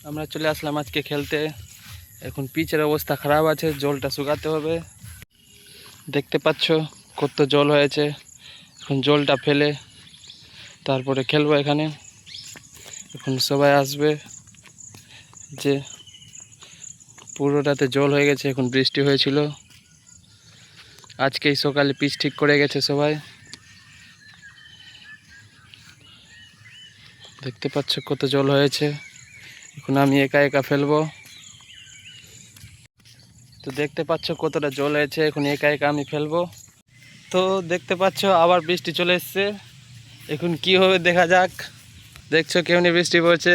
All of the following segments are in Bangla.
আমরা চলে আসলাম আজকে খেলতে। এখন পিচের অবস্থা খারাপ আছে, জলটা শুকাতে হবে। দেখতে পাচ্ছ কত জল হয়েছে। এখন জলটা ফেলে তারপরে খেলবো এখানে। এখন সবাই আসবে, যে পুরোটাতে জল হয়ে গেছে। এখন বৃষ্টি হয়েছিল, আজকেই সকালে পিচ ঠিক করে গেছে সবাই। দেখতে পাচ্ছ কত জল হয়েছে। এখন আমি একা একা ফেলবো। তো দেখতে পাচ্ছ কতটা জল হয়েছে, এখন একা একা আমি ফেলবো। তো দেখতে পাচ্ছ আবার বৃষ্টি চলে এসছে। এখন কি হবে দেখা যাক। দেখছো কেমনি বৃষ্টি পড়ছে,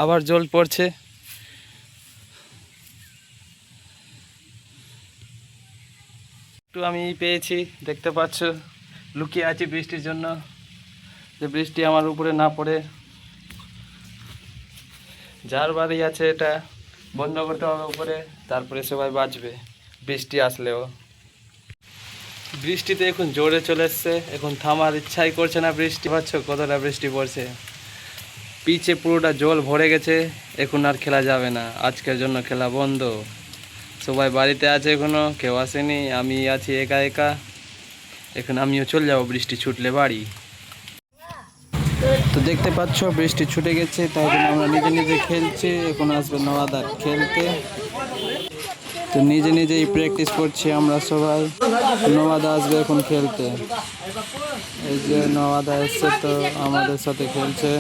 আবার জল পড়ছে। একটু আমি পেয়েছি, দেখতে পাচ্ছ লুকিয়ে আছি বৃষ্টির জন্য, যে বৃষ্টি আমার উপরে না পড়ে। যার বাড়ি আছে এটা বন্ধ করতে হবে উপরে, তারপরে সবাই বাঁচবে বৃষ্টি আসলেও। বৃষ্টিতে এখন জোরে চলে এসছে, এখন থামার ইচ্ছাই করছে না। বৃষ্টি পাচ্ছ কতটা বৃষ্টি পড়ছে, পিচে পুরোটা জল ভরে গেছে। এখন আর খেলা যাবে না, আজকের জন্য খেলা বন্ধ। সবাই বাড়িতে আছে, এখনো কেউ আসেনি, আমি আছি একা একা। এখন আমিও চলে যাবো বৃষ্টি ছুটলে বাড়ি। তো দেখতে পাচ্ছ বৃষ্টি ছুটে গেছে, তাই জন্য আমরা নিজে নিজে খেলছি। এখন আসবে নওয়াদা খেলতে, তো নিজে নিজেই প্র্যাকটিস করছি আমরা সবাই। নওয়াদা আসবে এখন খেলতে। এই যে নওয়াদা এসছে, তো আমাদের সাথে খেলছে।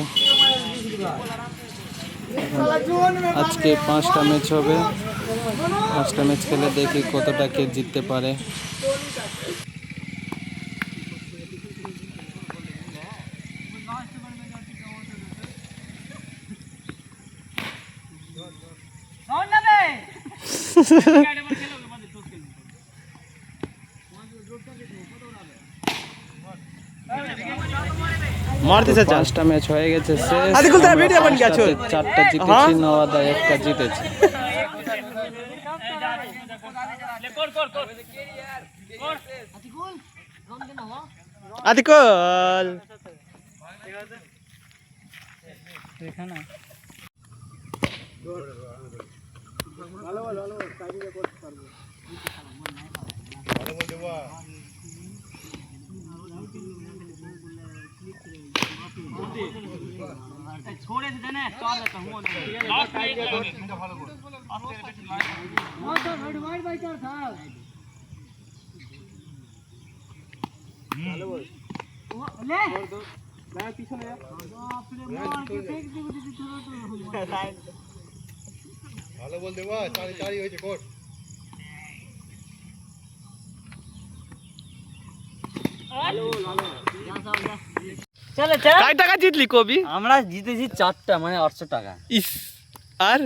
আজকে 5টা ম্যাচ হবে, 5টা ম্যাচ খেলে দেখি কতটা কে জিততে পারে। পাঁচটা ম্যাচ হয়ে গেছে শেষ। 4টা জিতেছি, নওয়াদা 1টা জিতেছে। আদিকল ভালো বল দেবা, 4-4 হয়েছে কোট। কয় টাকা জিতলি কবি? আমরা জিতেছি 4টা, মানে 800 টাকা। ইস, আর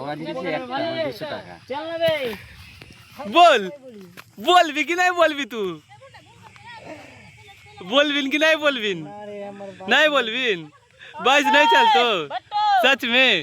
ওরা জিতেছি 1টা, 200 টাকা। বল, বলবি কি নাই বলবি? তুই বলবিন কি নাই বলবিন? নাই বলবিন? 22 नहीं चल तो सच में।